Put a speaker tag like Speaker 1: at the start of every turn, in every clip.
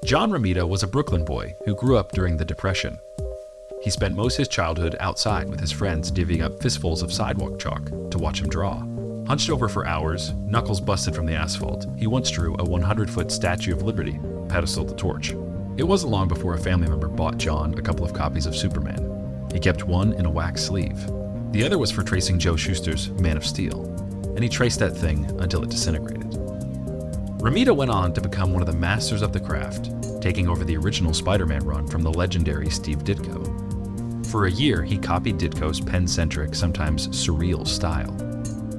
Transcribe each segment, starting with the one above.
Speaker 1: John Romita was a Brooklyn boy who grew up during the Depression. He spent most of his childhood outside with his friends divvying up fistfuls of sidewalk chalk to watch him draw. Hunched over for hours, knuckles busted from the asphalt, he once drew a 100-foot Statue of Liberty, pedestal the torch. It wasn't long before a family member bought John a couple of copies of Superman. He kept one in a wax sleeve. The other was for tracing Joe Shuster's Man of Steel, and he traced that thing until it disintegrated. Romita went on to become one of the masters of the craft, taking over the original Spider-Man run from the legendary Steve Ditko. For a year, he copied Ditko's pen-centric, sometimes surreal style.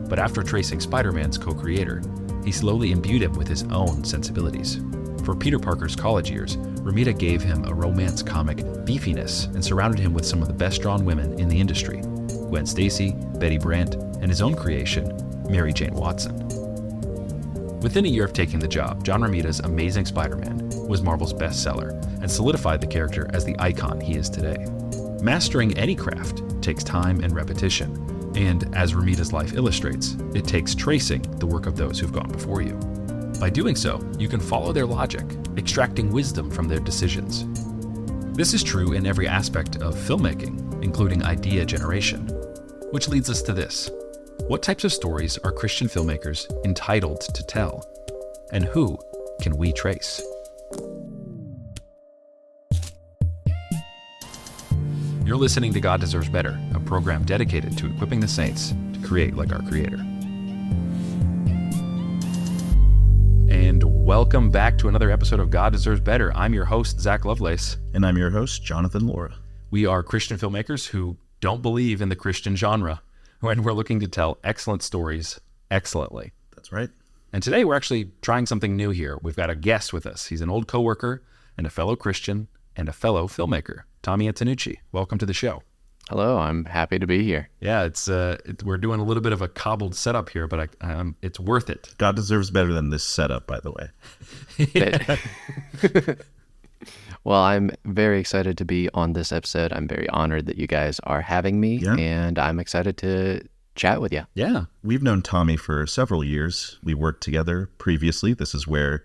Speaker 1: But after tracing Spider-Man's co-creator, he slowly imbued him with his own sensibilities. For Peter Parker's college years, Romita gave him a romance comic beefiness and surrounded him with some of the best-drawn women in the industry: Gwen Stacy, Betty Brant, and his own creation, Mary Jane Watson. Within a year of taking the job, John Romita's Amazing Spider-Man was Marvel's bestseller and solidified the character as the icon he is today. Mastering any craft takes time and repetition, and as Romita's life illustrates, it takes tracing the work of those who've gone before you. By doing so, you can follow their logic, extracting wisdom from their decisions. This is true in every aspect of filmmaking, including idea generation. Which leads us to this. What types of stories are Christian filmmakers entitled to tell? And who can we trace? You're listening to God Deserves Better, a program dedicated to equipping the saints to create like our Creator. And welcome back to another episode of God Deserves Better. I'm your host, Zach Lovelace.
Speaker 2: And I'm your host, Jonathan Laura.
Speaker 1: We are Christian filmmakers who don't believe in the Christian genre, and we're looking to tell excellent stories excellently.
Speaker 2: That's right.
Speaker 1: And today we're actually trying something new here. We've got a guest with us. He's an old coworker and a fellow Christian and a fellow filmmaker, Tommy Antonucci. Welcome to the show.
Speaker 3: Hello, I'm happy to be here.
Speaker 1: Yeah, we're doing a little bit of a cobbled setup here, but it's worth it.
Speaker 2: God deserves better than this setup, by the way.
Speaker 3: Well, I'm very excited to be on this episode. I'm very honored that you guys are having me, and I'm excited to chat with you.
Speaker 1: Yeah.
Speaker 2: We've known Tommy for several years. We worked together previously. This is where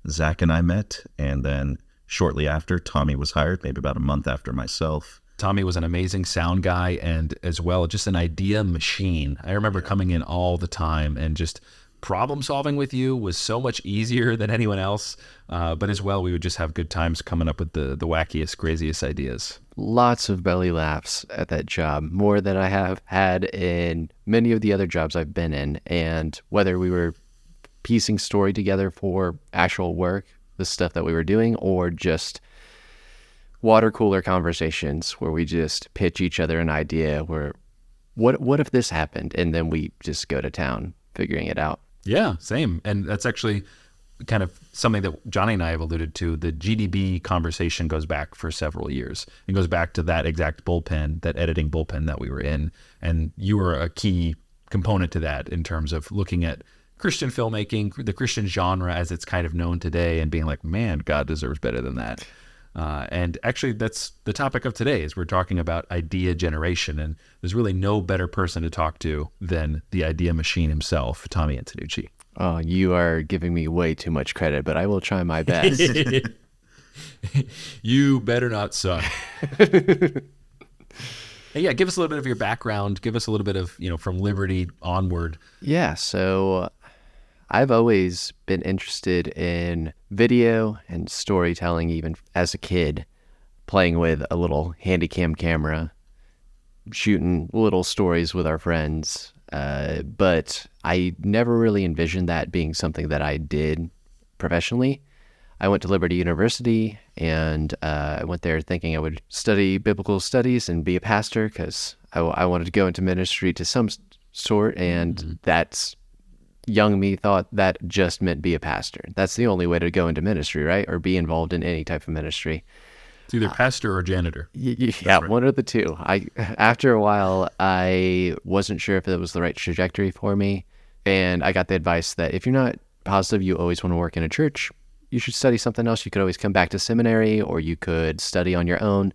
Speaker 2: Zach and I met, and then shortly after, Tommy was hired, maybe about a month after myself.
Speaker 1: Tommy was an amazing sound guy and as well just an idea machine. I remember coming in all the time and just problem solving with you was so much easier than anyone else. But as well, we would just have good times coming up with the wackiest, craziest ideas.
Speaker 3: Lots of belly laughs at that job, more than I have had in many of the other jobs I've been in. And whether we were piecing story together for actual work, the stuff that we were doing, or just water cooler conversations where we just pitch each other an idea where, what if this happened? And then we just go to town figuring it out.
Speaker 1: Yeah, same. And that's actually kind of something that Johnny and I have alluded to. The GDB conversation goes back for several years. It goes back to that exact bullpen, that editing bullpen that we were in. And you were a key component to that in terms of looking at Christian filmmaking, the Christian genre as it's kind of known today, and being like, man, God deserves better than that. And actually, that's the topic of today, is we're talking about idea generation. And there's really no better person to talk to than the idea machine himself, Tommy Antonucci.
Speaker 3: Oh, you are giving me way too much credit, but I will try my best.
Speaker 1: You better not suck. Hey, yeah, give us a little bit of your background. Give us a little bit of, from Liberty onward.
Speaker 3: Yeah, so I've always been interested in video and storytelling, even as a kid, playing with a little handycam camera, shooting little stories with our friends. But I never really envisioned that being something that I did professionally. I went to Liberty University, and I went there thinking I would study biblical studies and be a pastor because I wanted to go into ministry to some sort, and that's young me thought that just meant be a pastor. That's the only way to go into ministry, right? Or be involved in any type of ministry.
Speaker 1: It's either pastor or janitor.
Speaker 3: Yeah, right. One of the two. After a while, I wasn't sure if it was the right trajectory for me. And I got the advice that if you're not positive you always want to work in a church, you should study something else. You could always come back to seminary, or you could study on your own.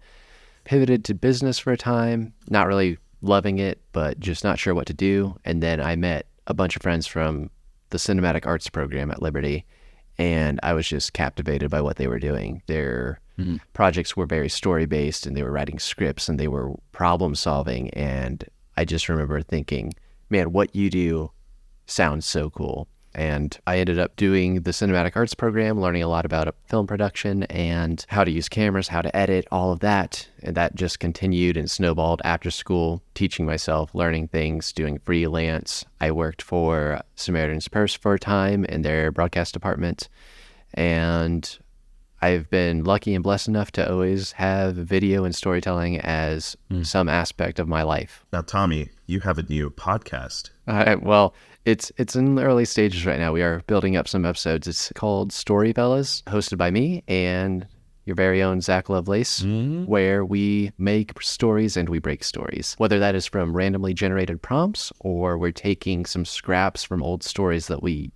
Speaker 3: Pivoted to business for a time, not really loving it, but just not sure what to do. And then I met a bunch of friends from the cinematic arts program at Liberty, and I was just captivated by what they were doing. Their projects were very story-based, and they were writing scripts, and they were problem-solving, and I just remember thinking, man, what you do sounds so cool. And I ended up doing the cinematic arts program, learning a lot about film production and how to use cameras, how to edit, all of that. And that just continued and snowballed after school, teaching myself, learning things, doing freelance. I worked for Samaritan's Purse for a time in their broadcast department. And I've been lucky and blessed enough to always have video and storytelling as some aspect of my life.
Speaker 2: Now, Tommy, you have a new podcast.
Speaker 3: Well, it's in the early stages right now. We are building up some episodes. It's called StoryFellas, hosted by me and your very own Zach Lovelace, where we make stories and we break stories. Whether that is from randomly generated prompts or we're taking some scraps from old stories that we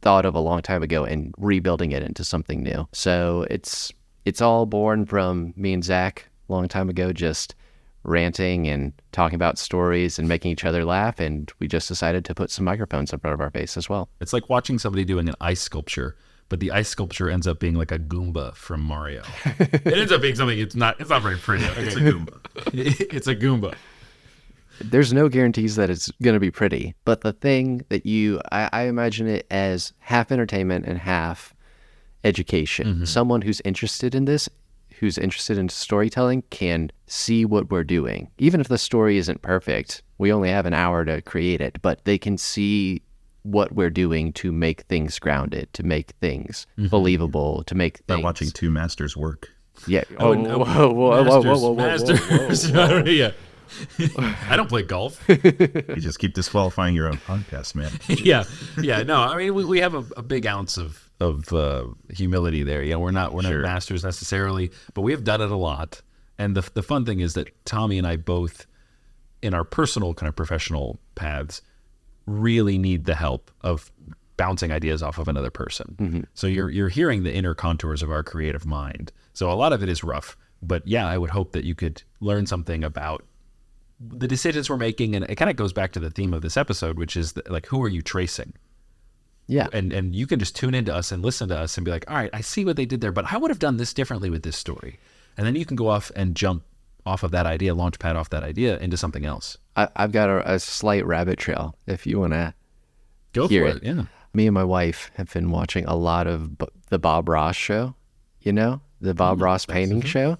Speaker 3: thought of a long time ago and rebuilding it into something new. So it's all born from me and Zach a long time ago, just ranting and talking about stories and making each other laugh, and we just decided to put some microphones in front of our face as well.
Speaker 1: It's like watching somebody doing an ice sculpture, but the ice sculpture ends up being like a Goomba from Mario. It ends up being something, it's not very pretty. Okay.
Speaker 2: It's a Goomba.
Speaker 1: It's a Goomba.
Speaker 3: There's no guarantees that it's going to be pretty, but the thing that I imagine it as half entertainment and half education. Someone who's interested in this, who's interested in storytelling, can see what we're doing. Even if the story isn't perfect, we only have an hour to create it, but they can see what we're doing to make things grounded, to make things believable, to make things...
Speaker 2: By watching two masters work.
Speaker 3: Yeah.
Speaker 1: Masters. Yeah. I don't play golf.
Speaker 2: You just keep disqualifying your own podcast, man.
Speaker 1: Yeah. No, I mean, we have a big ounce of humility there. Yeah, we're not masters necessarily, but we have done it a lot. And the fun thing is that Tommy and I both, in our personal kind of professional paths, really need the help of bouncing ideas off of another person. So you're hearing the inner contours of our creative mind. So a lot of it is rough, but yeah, I would hope that you could learn something about the decisions we're making. And it kind of goes back to the theme of this episode, which is like, who are you tracing?
Speaker 3: Yeah.
Speaker 1: And you can just tune into us and listen to us and be like, all right, I see what they did there, but I would have done this differently with this story. And then you can go off and jump off of that idea, launch pad off that idea into something else.
Speaker 3: I've got a slight rabbit trail if you want to
Speaker 1: go
Speaker 3: hear
Speaker 1: for it. Yeah.
Speaker 3: Me and my wife have been watching a lot of the Bob Ross show, the Bob Ross painting show.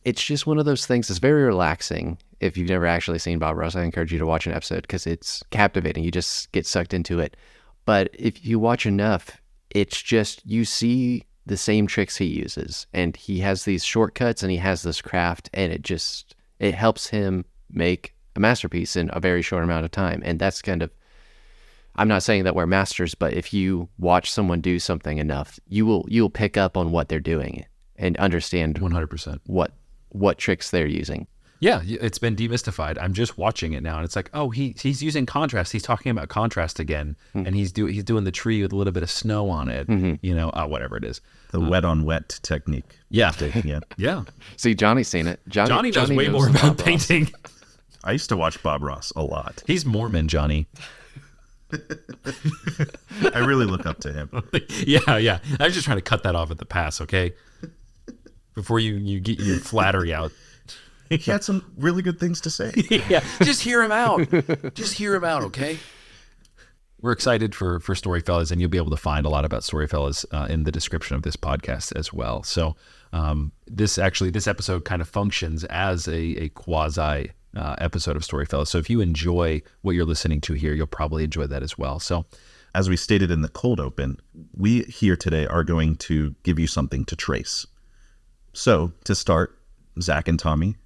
Speaker 3: It's just one of those things that's very relaxing. If you've never actually seen Bob Ross, I encourage you to watch an episode because it's captivating. You just get sucked into it. But if you watch enough, it's just, you see the same tricks he uses, and he has these shortcuts and he has this craft, and it helps him make a masterpiece in a very short amount of time. And that's kind of, I'm not saying that we're masters, but if you watch someone do something enough, you'll pick up on what they're doing and understand
Speaker 1: 100%
Speaker 3: what tricks they're using.
Speaker 1: Yeah, it's been demystified. I'm just watching it now, and it's like, oh, he's using contrast. He's talking about contrast again, and he's doing the tree with a little bit of snow on it. Whatever it is.
Speaker 2: The wet on wet technique.
Speaker 1: Yeah,
Speaker 2: Yeah.
Speaker 3: See, Johnny's seen it.
Speaker 1: Johnny knows way more about painting.
Speaker 2: I used to watch Bob Ross a lot.
Speaker 1: He's Mormon, Johnny.
Speaker 2: I really look up to him.
Speaker 1: Yeah. I was just trying to cut that off at the pass, okay? Before you get your flattery out.
Speaker 2: He had some really good things to say.
Speaker 1: Yeah, just hear him out. Just hear him out, okay? We're excited for StoryFellas, and you'll be able to find a lot about StoryFellas in the description of this podcast as well. So this episode kind of functions as a quasi episode of StoryFellas. So if you enjoy what you're listening to here, you'll probably enjoy that as well. So
Speaker 2: as we stated in the cold open, we here today are going to give you something to trace. So to start, Zach and Tommy,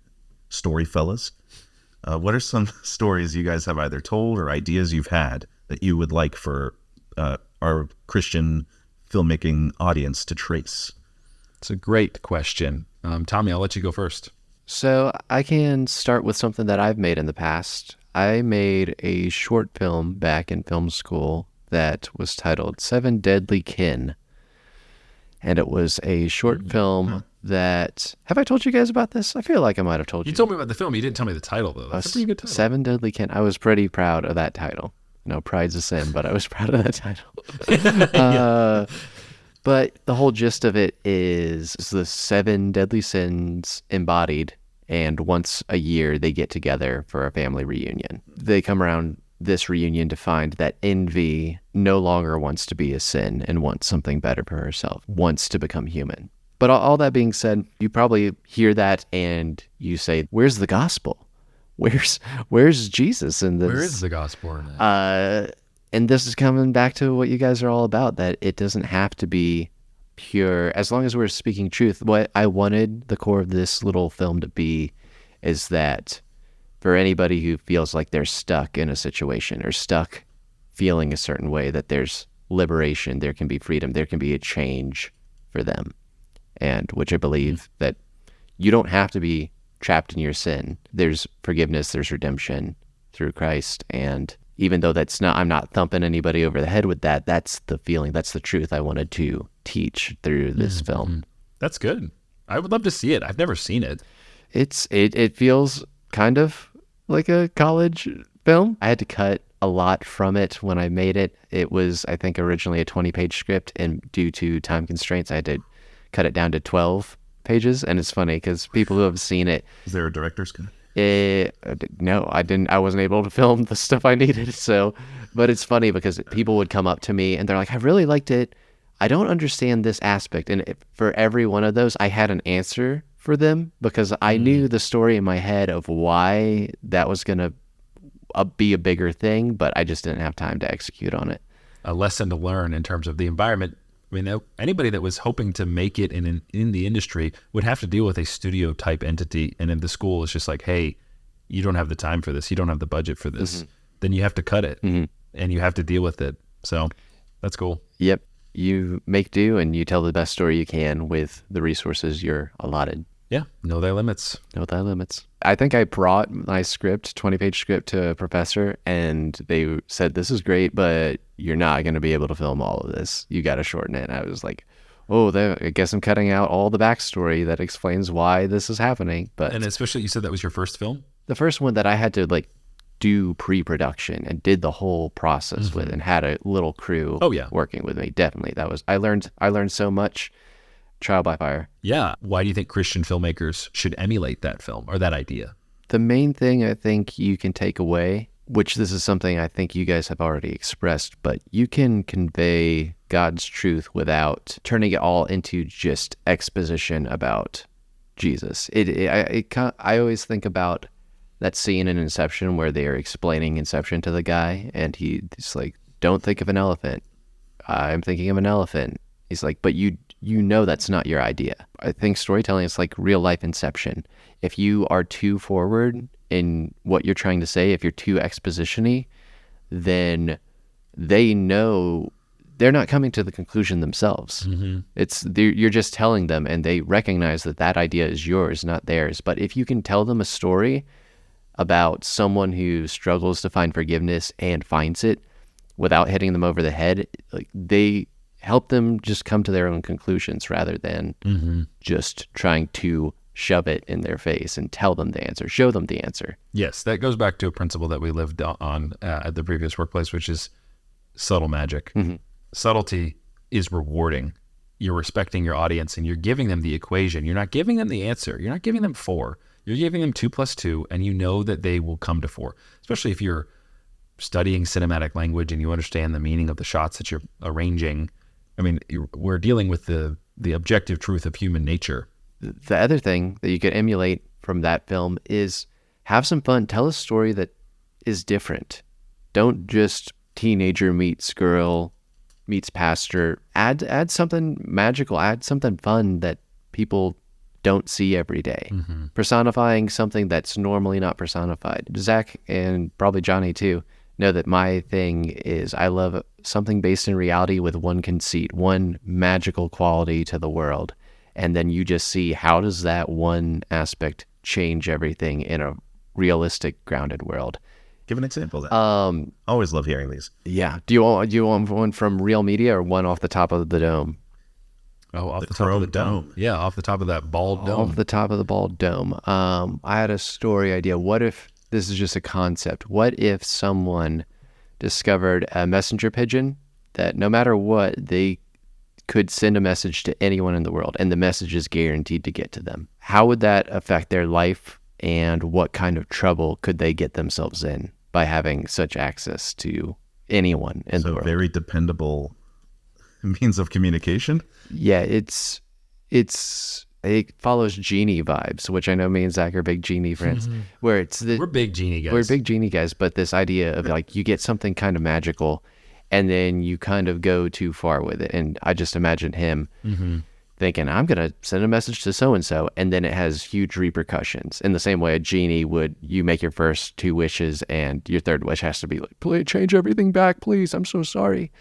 Speaker 2: StoryFellas, what are some stories you guys have either told or ideas you've had that you would like for our Christian filmmaking audience to trace?
Speaker 1: It's a great question. Tommy, I'll let you go first.
Speaker 3: So I can start with something that I've made in the past. I made a short film back in film school that was titled 7 Deadly Kin. And it was a short film that... Have I told you guys about this? I feel like I might have told you.
Speaker 1: You told me about the film. You didn't tell me the title, though. That's a pretty good title.
Speaker 3: 7 Deadly Kin. I was pretty proud of that title. No, pride's a sin, but I was proud of that title. But the whole gist of it is the 7 deadly sins embodied, and once a year they get together for a family reunion. They come around this reunion to find that envy no longer wants to be a sin and wants something better for herself, wants to become human. But all that being said, you probably hear that and you say, where's the gospel? Where's Jesus in this?
Speaker 1: Where is the gospel in that?
Speaker 3: And this is coming back to what you guys are all about, that it doesn't have to be pure. As long as we're speaking truth, what I wanted the core of this little film to be is that for anybody who feels like they're stuck in a situation or stuck feeling a certain way, that there's liberation, there can be freedom, there can be a change for them. And which I believe that you don't have to be trapped in your sin. There's forgiveness, there's redemption through Christ. And even though I'm not thumping anybody over the head with that, that's the feeling, that's the truth I wanted to teach through this film.
Speaker 1: That's good. I would love to see it. I've never seen it.
Speaker 3: It feels kind of like a college film. I had to cut a lot from it when I made it. It was, I think, originally a 20-page script, and due to time constraints, I had to cut it down to 12 pages. And it's funny because people who have seen it...
Speaker 2: Is there a director's cut?
Speaker 3: No, I didn't. I wasn't able to film the stuff I needed. So, but it's funny because people would come up to me and they're like, I really liked it. I don't understand this aspect. And for every one of those, I had an answer for them because I knew the story in my head of why that was going to be a bigger thing, but I just didn't have time to execute on it.
Speaker 1: A lesson to learn in terms of the environment. I mean, anybody that was hoping to make it in the industry would have to deal with a studio type entity. And if the school is just like, hey, you don't have the time for this, you don't have the budget for this, then you have to cut it and you have to deal with it. So that's cool.
Speaker 3: Yep. You make do and you tell the best story you can with the resources you're allotted.
Speaker 1: Yeah. Know thy limits.
Speaker 3: Know thy limits. I think I brought my script, 20-page script, to a professor, and they said, this is great, but you're not going to be able to film all of this. You got to shorten it. And I was like, oh, I guess I'm cutting out all the backstory that explains why this is happening. But
Speaker 1: and especially, you said that was your first film?
Speaker 3: The first one that I had to do pre-production and did the whole process with, and had a little crew working with me. Definitely. I learned so much. Trial by fire.
Speaker 1: Yeah. Why do you think Christian filmmakers should emulate that film or that idea?
Speaker 3: The main thing I think you can take away, which this is something I think you guys have already expressed, but you can convey God's truth without turning it all into just exposition about Jesus. I always think about that scene in Inception where they are explaining Inception to the guy, and he's like, don't think of an elephant. I'm thinking of an elephant. He's like, but you know that's not your idea. I think storytelling is like real life Inception. If you are too forward in what you're trying to say, if you're too exposition-y, then they know they're not coming to the conclusion themselves. You're just telling them, and they recognize that idea is yours, not theirs. But if you can tell them a story about someone who struggles to find forgiveness and finds it without hitting them over the head, they help them just come to their own conclusions rather than just trying to shove it in their face and tell them the answer, show them the answer.
Speaker 1: Yes, that goes back to a principle that we lived on at the previous workplace, which is subtle magic. Subtlety is rewarding. You're respecting your audience and you're giving them the equation. You're not giving them the answer. You're not giving them 4. You're giving them 2 + 2, and you know that they will come to 4, especially if you're studying cinematic language and you understand the meaning of the shots that you're arranging. I mean, we're dealing with the objective truth of human nature.
Speaker 3: The other thing that you could emulate from that film is have some fun. Tell a story that is different. Don't just teenager meets girl meets pastor. Add something magical. Add something fun that people don't see every day. Personifying something that's normally not personified. Zach and probably Johnny too know that my thing is I love something based in reality with one conceit, one magical quality to the world. And then you just see how does that one aspect change everything in a realistic, grounded world.
Speaker 2: Give an example of that. Always love hearing these.
Speaker 3: Yeah. Do you want one from real media or one off the top of the dome?
Speaker 1: Oh, off the top of the dome. Yeah, off the top of that bald dome.
Speaker 3: Off the top of the bald dome. I had a story idea. What if this is just a concept? What if someone discovered a messenger pigeon that no matter what, they could send a message to anyone in the world, and the message is guaranteed to get to them. How would that affect their life, and what kind of trouble could they get themselves in by having such access to anyone in the world?
Speaker 2: So very dependable means of communication.
Speaker 3: Yeah, it follows genie vibes, which I know me and Zach are big genie friends. Where it's
Speaker 1: We're big genie guys.
Speaker 3: We're big genie guys, but this idea of like you get something kind of magical, and then you kind of go too far with it. And I just imagine him thinking, I'm gonna send a message to so and so, and then it has huge repercussions. In the same way a genie would, you make your first 2 wishes, and your third wish has to be like, please change everything back, please. I'm so sorry.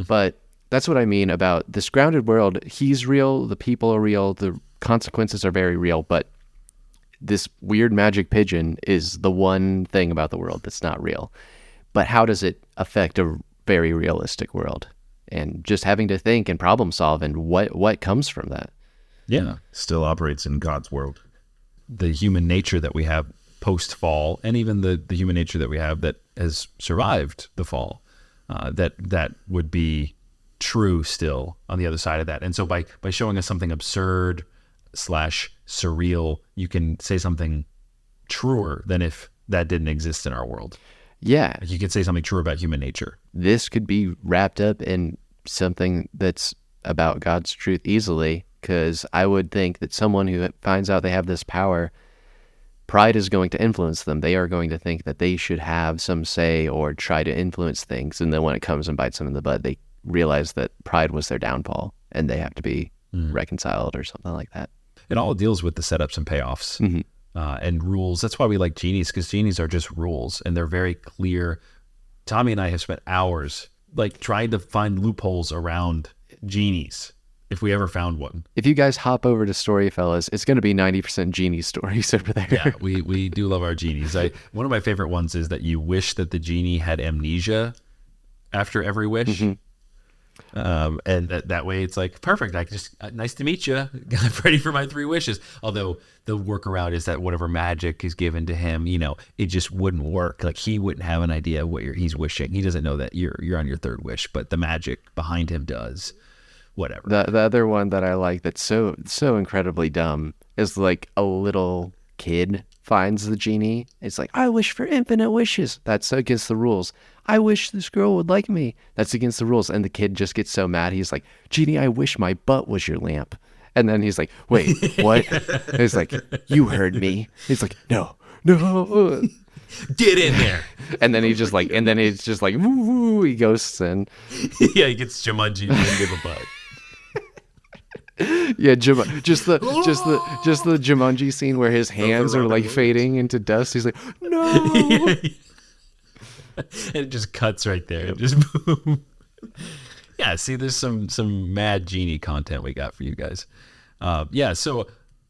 Speaker 3: But that's what I mean about this grounded world. He's real, the people are real, the consequences are very real, but this weird magic pigeon is the one thing about the world that's not real. But how does it affect a very realistic world? And just having to think and problem solve, and what comes from that.
Speaker 1: Yeah.
Speaker 2: Still operates in God's world.
Speaker 1: The human nature that we have post-fall, and even the human nature that we have that has survived the fall, that would be true still on the other side of that. And so by showing us something absurd / surreal, you can say something truer than if that didn't exist in our world.
Speaker 3: Yeah.
Speaker 1: Like you could say something true about human nature.
Speaker 3: This could be wrapped up in something that's about God's truth easily, because I would think that someone who finds out they have this power, pride is going to influence them. They are going to think that they should have some say or try to influence things. And then when it comes and bites them in the butt, they realize that pride was their downfall and they have to be reconciled or something like that.
Speaker 1: It all deals with the setups and payoffs and rules. That's why we like genies, because genies are just rules and they're very clear. Tommy and I have spent hours like trying to find loopholes around genies if we ever found one.
Speaker 3: If you guys hop over to StoryFellas, it's going to be 90% genie stories over there.
Speaker 1: Yeah, we do love our genies. One of my favorite ones is that you wish that the genie had amnesia after every wish. And that way it's like, perfect. I can just, nice to meet you. I'm ready for my 3 wishes. Although the workaround is that whatever magic is given to him, it just wouldn't work. Like he wouldn't have an idea what he's wishing. He doesn't know that you're on your 3rd wish, but the magic behind him does. Whatever.
Speaker 3: The other one that I like that's so incredibly dumb is like a little kid finds the genie. It's like, I wish for infinite wishes. That's against the rules. I wish this girl would like me. That's against the rules. And the kid just gets so mad. He's like, genie, I wish my butt was your lamp. And then he's like, wait, what? He's like, you heard me. He's like, no.
Speaker 1: Get in there.
Speaker 3: And then he's just like, woo, he ghosts in.
Speaker 1: Yeah, he gets Jumanji and give a butt.
Speaker 3: Yeah, just the Jumanji scene where his hands are like fading into dust. He's like, no.
Speaker 1: And it just cuts right there. Just boom. Yeah, see, there's some mad genie content we got for you guys. So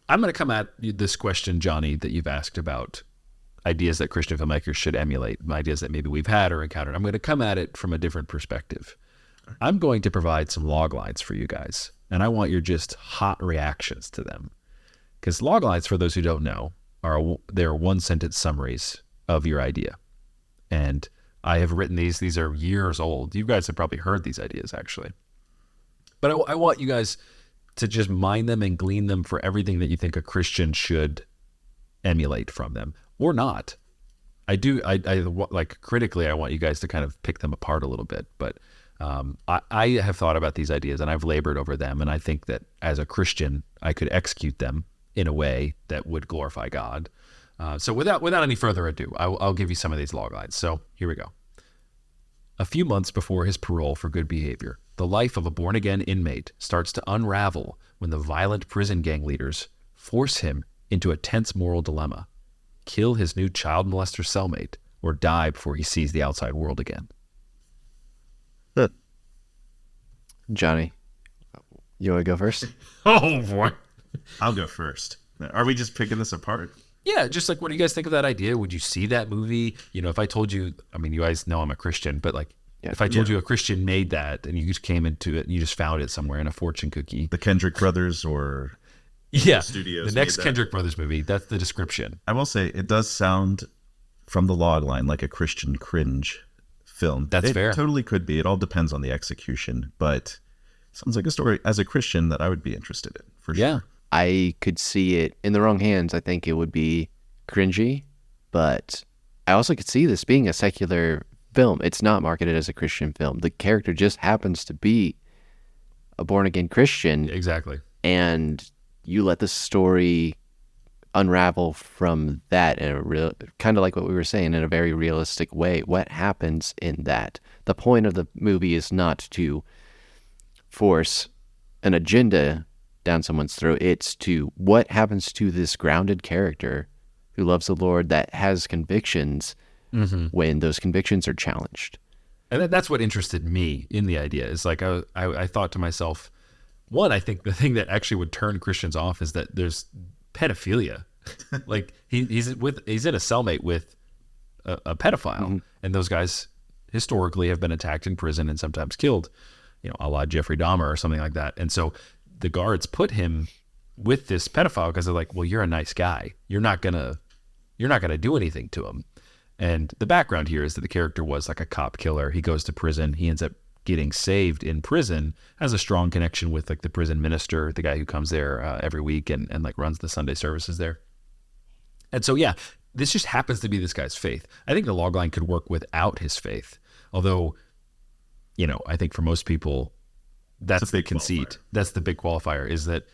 Speaker 1: I'm going to come at this question, Johnny, that you've asked about ideas that Christian filmmakers should emulate, ideas that maybe we've had or encountered. I'm going to come at it from a different perspective. I'm going to provide some log lines for you guys, and I want your just hot reactions to them. Because log lines, for those who don't know, they're 1-sentence summaries of your idea. And I have written these. These are years old. You guys have probably heard these ideas, actually. But I want you guys to just mine them and glean them for everything that you think a Christian should emulate from them, or not. I like critically, I want you guys to kind of pick them apart a little bit. But I have thought about these ideas and I've labored over them. And I think that as a Christian, I could execute them in a way that would glorify God. So without any further ado, I'll give you some of these log lines. So here we go. A few months before his parole for good behavior, the life of a born-again inmate starts to unravel when the violent prison gang leaders force him into a tense moral dilemma: kill his new child molester cellmate or die before he sees the outside world again.
Speaker 3: Johnny, you want to go first?
Speaker 1: Oh, boy.
Speaker 2: I'll go first. Are we just picking this apart?
Speaker 1: Yeah, just like, what do you guys think of that idea? Would you see that movie? If I told you, I mean, you guys know I'm a Christian, but like, if I told you a Christian made that and you just came into it and you just found it somewhere in a fortune cookie.
Speaker 2: The Kendrick brothers or studios.
Speaker 1: The next Kendrick Brothers movie. That's the description.
Speaker 2: I will say it does sound from the log line like a Christian cringe film.
Speaker 1: That's fair.
Speaker 2: It totally could be. It all depends on the execution, but Sounds like a story as a Christian that I would be interested in, for sure.
Speaker 1: Yeah.
Speaker 3: I could see it in the wrong hands. I think it would be cringy, but I also could see this being a secular film. It's not marketed as a Christian film. The character just happens to be a born-again Christian,
Speaker 1: Exactly.
Speaker 3: and you let the story unravel from that in a real, kind of like what we were saying, in a very realistic way. What happens in that? The point of the movie is not to force an agenda down someone's throat. It's to what happens to this grounded character who loves the Lord, that has convictions when those convictions are challenged.
Speaker 1: And that's what interested me in the idea. Is like I thought to myself, one, I think the thing that actually would turn Christians off is that there's pedophilia. Like he's in a cellmate with a pedophile, and those guys historically have been attacked in prison and sometimes killed, a la Jeffrey Dahmer or something like that. And so the guards put him with this pedophile because they're like, well, you're a nice guy. You're not gonna do anything to him. And the background here is that the character was like a cop killer. He goes to prison. He ends up getting saved in prison, has a strong connection with like the prison minister, the guy who comes there every week and like runs the Sunday services there. And so, yeah, this just happens to be this guy's faith. I think the logline could work without his faith. Although, I think for most people, that's the conceit. Qualifier. That's the big qualifier, is that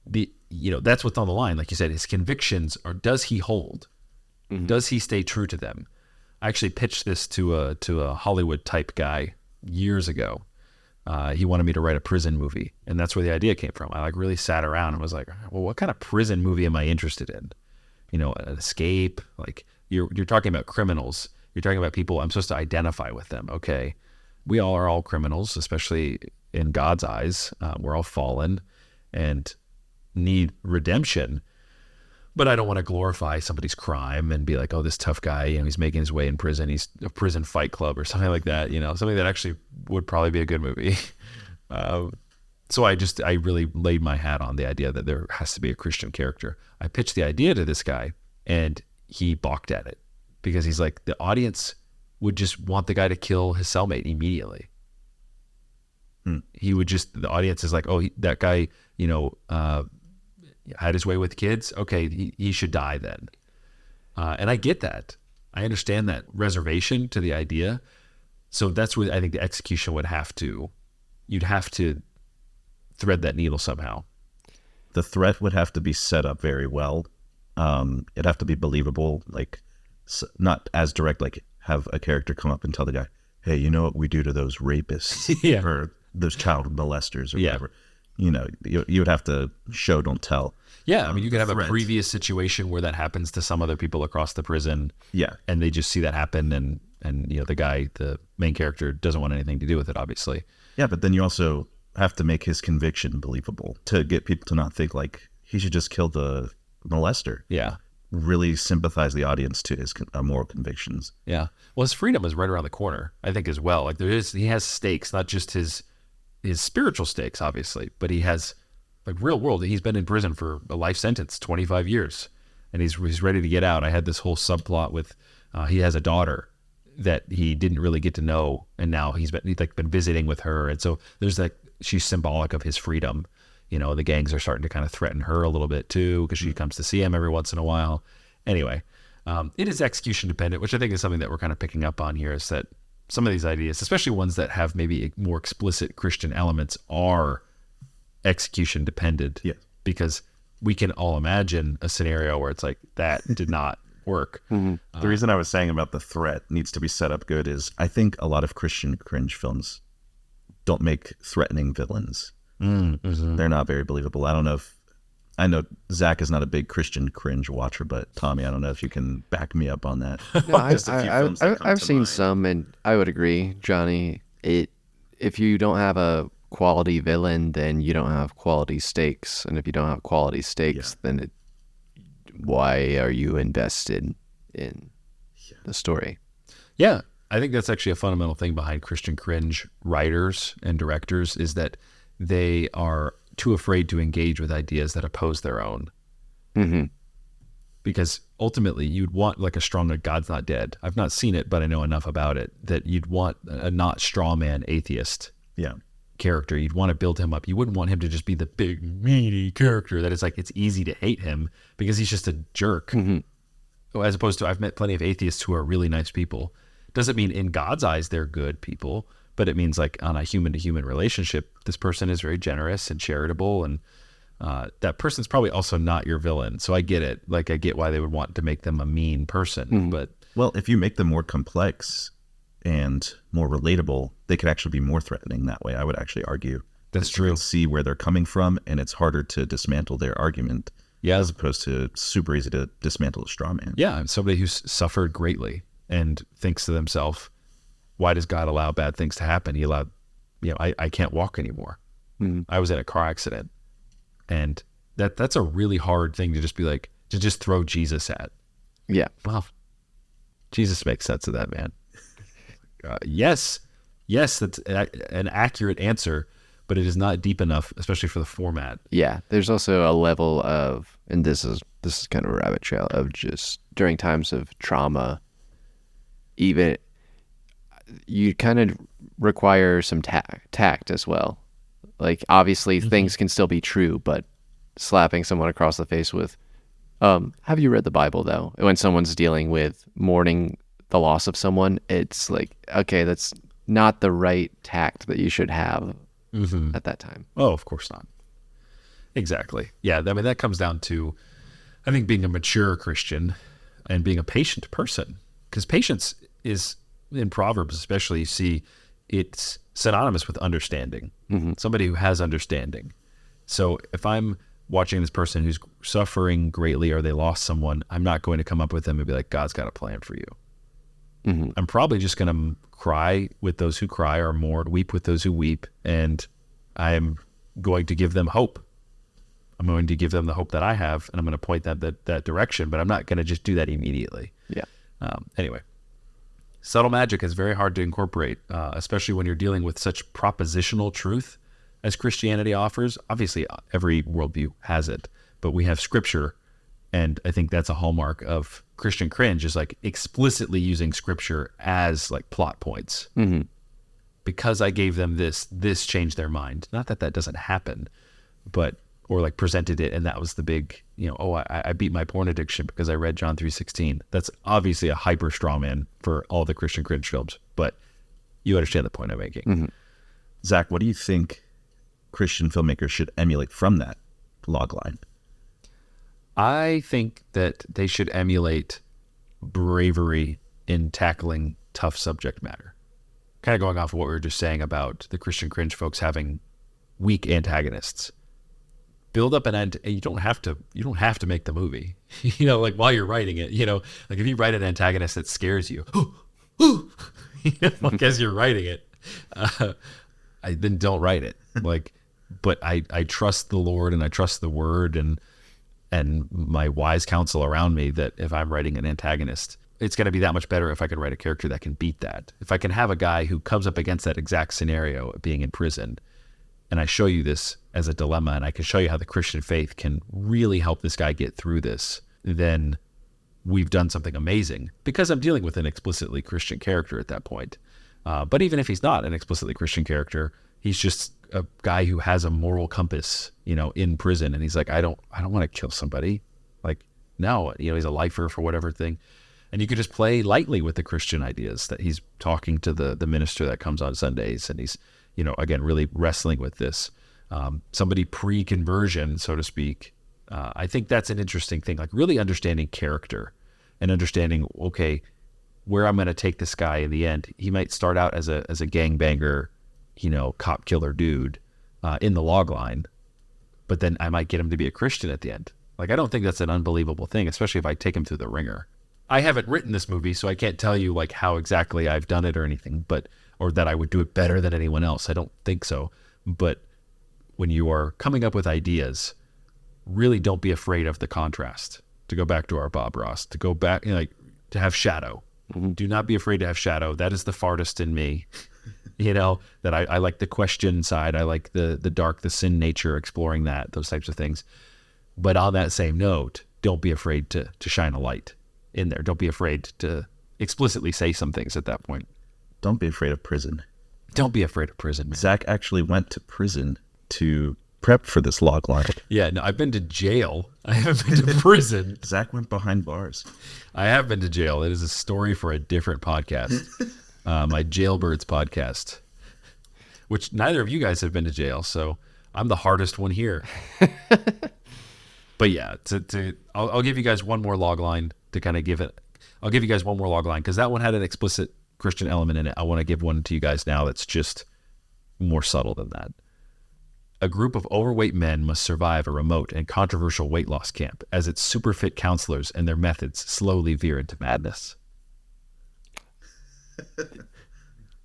Speaker 1: that's what's on the line. Like you said, his convictions does he hold? Does he stay true to them? I actually pitched this to a Hollywood type guy years ago. He wanted me to write a prison movie, and that's where the idea came from. I like really sat around and was like, well, what kind of prison movie am I interested in? An escape. Like you're talking about criminals. You're talking about people I'm supposed to identify with them. Okay, we all are all criminals, especially in God's eyes. We're all fallen and need redemption. But I don't want to glorify somebody's crime and be like, oh, this tough guy, he's making his way in prison. He's a prison fight club or something like that, something that actually would probably be a good movie. So I really laid my hat on the idea that there has to be a Christian character. I pitched the idea to this guy and he balked at it because he's like, the audience would just want the guy to kill his cellmate immediately. The audience is like, oh, that guy, had his way with kids. Okay, he should die then. And I get that. I understand that reservation to the idea. So that's what I think the execution you'd have to thread that needle somehow.
Speaker 2: The threat would have to be set up very well. It'd have to be believable, like not as direct, like have a character come up and tell the guy, hey, you know what we do to those rapists or those child molesters or whatever. You would have to show, don't tell.
Speaker 1: Yeah, you could have a previous situation where that happens to some other people across the prison. Yeah, and they just see that happen, and the guy, the main character, doesn't want anything to do with it, obviously. Yeah,
Speaker 2: but then you also have to make his conviction believable to get people to not think like he should just kill the molester. Yeah, really sympathize the audience to his moral convictions.
Speaker 1: Yeah, well, his freedom is right around the corner, I think, as well. Like he has stakes, not just his spiritual stakes, obviously, but he has like real world. He's been in prison for a life sentence, 25 years, and he's ready to get out. I had this whole subplot with he has a daughter that he didn't really get to know, and now he's been visiting with her, and so there's she's symbolic of his freedom. The gangs are starting to kind of threaten her a little bit too because she comes to see him every once in a while. Anyway, it is execution dependent, which I think is something that we're kind of picking up on here, is that some of these ideas, especially ones that have maybe more explicit Christian elements, are execution dependent. Yeah. Because we can all imagine a scenario where it's like, that did not work.
Speaker 2: The reason I was saying about the threat needs to be set up good is I think a lot of Christian cringe films don't make threatening villains. They're not very believable. I know Zach is not a big Christian cringe watcher, but Tommy, I don't know if you can back me up on that.
Speaker 3: No, I've seen some, and I would agree, Johnny. If you don't have a quality villain, then you don't have quality stakes, and if you don't have quality stakes, then why are you invested in the story?
Speaker 1: Yeah, I think that's actually a fundamental thing behind Christian cringe writers and directors, is that they are too afraid to engage with ideas that oppose their own. Because ultimately you'd want like a strong God's not dead. I've not seen it, but I know enough about it that you'd want a not straw man atheist. Yeah. character. You'd want to build him up. You wouldn't want him to just be the big meaty character that is like, it's easy to hate him because he's just a jerk. As opposed to, I've met plenty of atheists who are really nice people. Doesn't mean in God's eyes they're good people, but it means like on a human to human relationship, this person is very generous and charitable, and that person's probably also not your villain. So I get it. Like, I get why they would want to make them a mean person, but
Speaker 2: Well, if you make them more complex and more relatable, they could actually be more threatening that way. I would actually argue.
Speaker 1: That's
Speaker 2: You
Speaker 1: true.
Speaker 2: can see where they're coming from, and it's harder to dismantle their argument.
Speaker 1: Yeah.
Speaker 2: As opposed to super easy to dismantle a straw man.
Speaker 1: Yeah, I'm somebody who's suffered greatly and thinks to themselves, why does God allow bad things to happen? He allowed, I can't walk anymore. I was in a car accident, and that's a really hard thing to just be like, to just throw Jesus at.
Speaker 3: Yeah.
Speaker 1: Well, Jesus makes sense of that, man. Yes, that's an accurate answer, but it is not deep enough, especially for the format.
Speaker 3: Yeah. There's also a level of, and this is kind of a rabbit trail of just during times of trauma, even you kind of require some tact as well. Like, obviously things can still be true, but slapping someone across the face with, have you read the Bible though? When someone's dealing with mourning the loss of someone, it's like, okay, that's not the right tact that you should have at that time.
Speaker 1: Oh, of course not. Exactly. Yeah, I mean, that comes down to, I think, being a mature Christian and being a patient person. Because patience is, in Proverbs especially, you see it's synonymous with understanding. Somebody who has understanding. So if I'm watching this person who's suffering greatly or they lost someone, I'm not going to come up with them and be like, God's got a plan for you. I'm probably just going to cry with those who cry, or mourn, weep with those who weep, and I'm going to give them hope. I'm going to give them the hope that I have, and I'm going to point them that direction, but I'm not going to just do that immediately.
Speaker 3: Yeah.
Speaker 1: Anyway, subtle magic is very hard to incorporate, especially when you're dealing with such propositional truth as Christianity offers. Obviously, every worldview has it, but we have scripture, and I think that's a hallmark of Christian cringe, is like explicitly using scripture as like plot points. Because I gave them this changed their mind. Not that doesn't happen, but, or like presented it, and that was the big, I beat my porn addiction because I read John 3:16. That's obviously a hyper straw man for all the Christian cringe films, but you understand the point I'm making.
Speaker 2: Zach, what do you think Christian filmmakers should emulate from that log line?
Speaker 1: I think that they should emulate bravery in tackling tough subject matter. Kind of going off of what we were just saying about the Christian cringe folks having weak antagonists. Build up you don't have to make the movie. Like while you're writing it, like if you write an antagonist that scares you, like as you're writing it, then don't write it. But I trust the Lord, and I trust the word, and my wise counsel around me, that if I'm writing an antagonist, it's going to be that much better if I can write a character that can beat that. If I can have a guy who comes up against that exact scenario of being in prison, and I show you this as a dilemma, and I can show you how the Christian faith can really help this guy get through this, then we've done something amazing, because I'm dealing with an explicitly Christian character at that point. But even if he's not an explicitly Christian character, he's just a guy who has a moral compass, in prison, and he's like, I don't want to kill somebody. Like, no, he's a lifer for whatever thing. And you could just play lightly with the Christian ideas, that he's talking to the minister that comes on Sundays, and he's, again, really wrestling with this. Somebody pre-conversion, so to speak. I think that's an interesting thing, like really understanding character and understanding, okay, where I'm going to take this guy in the end. He might start out as a gangbanger, cop killer dude in the log line, but then I might get him to be a Christian at the end. Like, I don't think that's an unbelievable thing, especially if I take him through the ringer. I haven't written this movie, so I can't tell you like how exactly I've done it or anything, or that I would do it better than anyone else. I don't think so. But when you are coming up with ideas, really don't be afraid of the contrast. To go back to our Bob Ross, to go back, to have shadow. Do not be afraid to have shadow. That is the fartist in me. That I like the question side. I like the dark, the sin nature, exploring those types of things. But on that same note, don't be afraid to shine a light in there. Don't be afraid to explicitly say some things at that point.
Speaker 2: Don't be afraid of prison.
Speaker 1: Don't be afraid of prison, man.
Speaker 2: Zach actually went to prison to prep for this log line.
Speaker 1: Yeah, no, I've been to jail. I haven't been to prison.
Speaker 2: Zach went behind bars.
Speaker 1: I have been to jail. It is a story for a different podcast, my Jailbirds podcast, which neither of you guys have been to jail, so I'm the hardest one here. But yeah, I'll give you guys one more log line to kind of give it. I'll give you guys one more log line because that one had an explicit Christian element in it. I want to give one to you guys now that's just more subtle than that. A group of overweight men must survive a remote and controversial weight loss camp as its super fit counselors and their methods slowly veer into madness.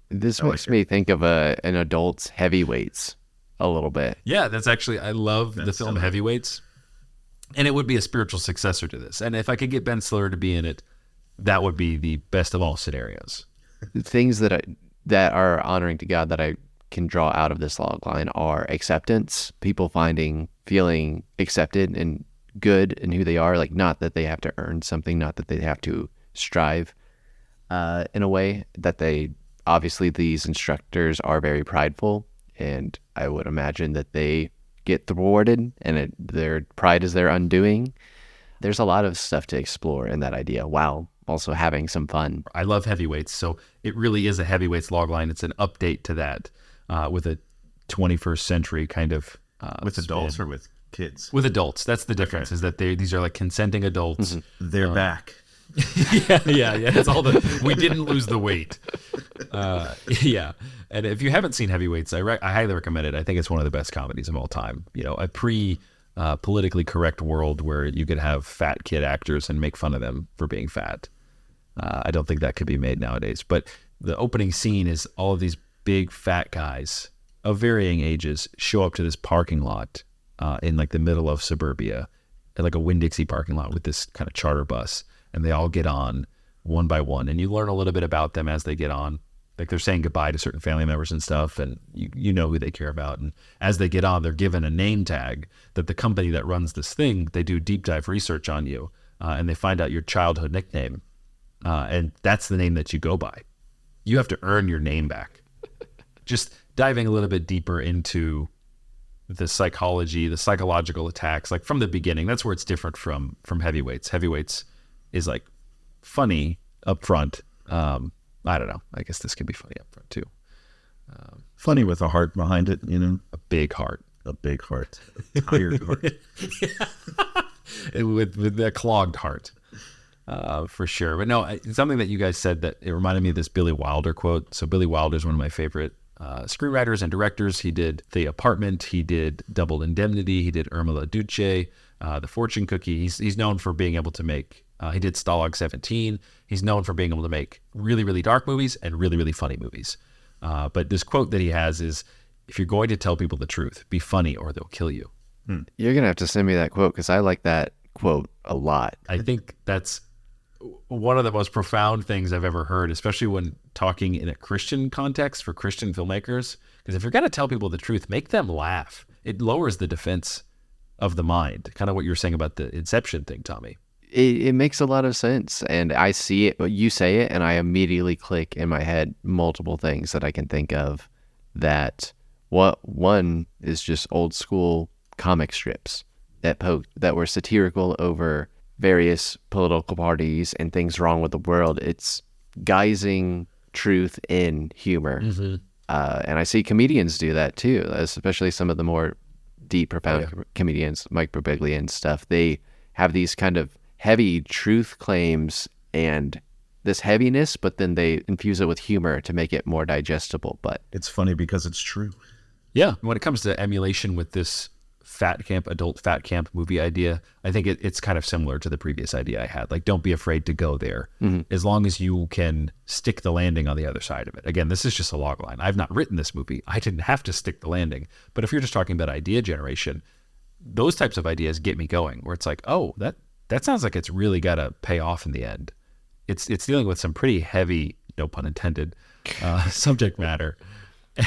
Speaker 3: This makes me think of an adult's Heavyweights a little bit.
Speaker 1: Yeah, that's actually, I love the film Heavyweights. And it would be a spiritual successor to this. And if I could get Ben Stiller to be in it, that would be the best of all scenarios.
Speaker 3: Things that are honoring to God that I can draw out of this log line are acceptance, people feeling accepted and good in who they are, like not that they have to earn something, not that they have to strive in a way that they, obviously these instructors are very prideful, and I would imagine that they get thwarted and their pride is their undoing. There's a lot of stuff to explore in that idea while also having some fun.
Speaker 1: I love Heavyweights, so it really is a Heavyweights logline. It's an update to that with a 21st century kind of
Speaker 2: with
Speaker 1: spin.
Speaker 2: adults or with kids?
Speaker 1: With adults. That's the difference, is that these are like consenting adults.
Speaker 2: Mm-hmm. They're back.
Speaker 1: yeah. It's all we didn't lose the weight. Yeah. And if you haven't seen Heavyweights, I highly recommend it. I think it's one of the best comedies of all time. You know, a politically correct world where you could have fat kid actors and make fun of them for being fat. I don't think that could be made nowadays. But the opening scene is all of these big fat guys of varying ages show up to this parking lot in like the middle of suburbia, like a Winn-Dixie parking lot with this kind of charter bus. And they all get on one by one. And you learn a little bit about them as they get on. Like they're saying goodbye to certain family members and stuff. And you know who they care about. And as they get on, they're given a name tag that the company that runs this thing, they do deep dive research on you. And they find out your childhood nickname. And that's the name that you go by. You have to earn your name back. Just diving a little bit deeper into the psychology, the psychological attacks, like from the beginning. That's where it's different from Heavyweights. Heavyweights is like funny up front. I don't know. I guess this can be funny up front too.
Speaker 2: Funny with a heart behind it, you know?
Speaker 1: A big heart.
Speaker 2: A big heart. A tired heart.
Speaker 1: with a clogged heart. For sure. But no, something that you guys said that it reminded me of this Billy Wilder quote. So Billy Wilder is one of my favorite screenwriters and directors. He did The Apartment. He did Double Indemnity. He did Irma La Duce, The Fortune Cookie. He's known for being able to make, he did Stalag 17. He's known for being able to make really, really dark movies and really, really funny movies. But this quote that he has is, if you're going to tell people the truth, be funny or they'll kill you.
Speaker 3: You're going to have to send me that quote because I like that quote a lot.
Speaker 1: I think that's one of the most profound things I've ever heard, especially when talking in a Christian context for Christian filmmakers. Because if you're going to tell people the truth, make them laugh. It lowers the defense of the mind. Kind of what you were saying about the Inception thing, Tommy.
Speaker 3: It makes a lot of sense. And I see it, you say it, and I immediately click in my head multiple things that I can think of that one is just old school comic strips that were satirical over various political parties and things wrong with the world. It's guising truth in humor. Mm-hmm. And I see comedians do that too, especially some of the more deep, profound comedians, Mike Birbiglia and stuff. They have these kind of heavy truth claims and this heaviness, but then they infuse it with humor to make it more digestible. But
Speaker 2: it's funny because it's true.
Speaker 1: Yeah. When it comes to emulation with this adult fat camp movie idea, I think it's kind of similar to the previous idea I had. Like, don't be afraid to go there, as long as you can stick the landing on the other side of it. Again, this is just a log line. I've not written this movie. I didn't have to stick the landing. But if you're just talking about idea generation, those types of ideas get me going, where it's like, oh, that sounds like it's really got to pay off in the end. It's dealing with some pretty heavy, no pun intended, subject matter.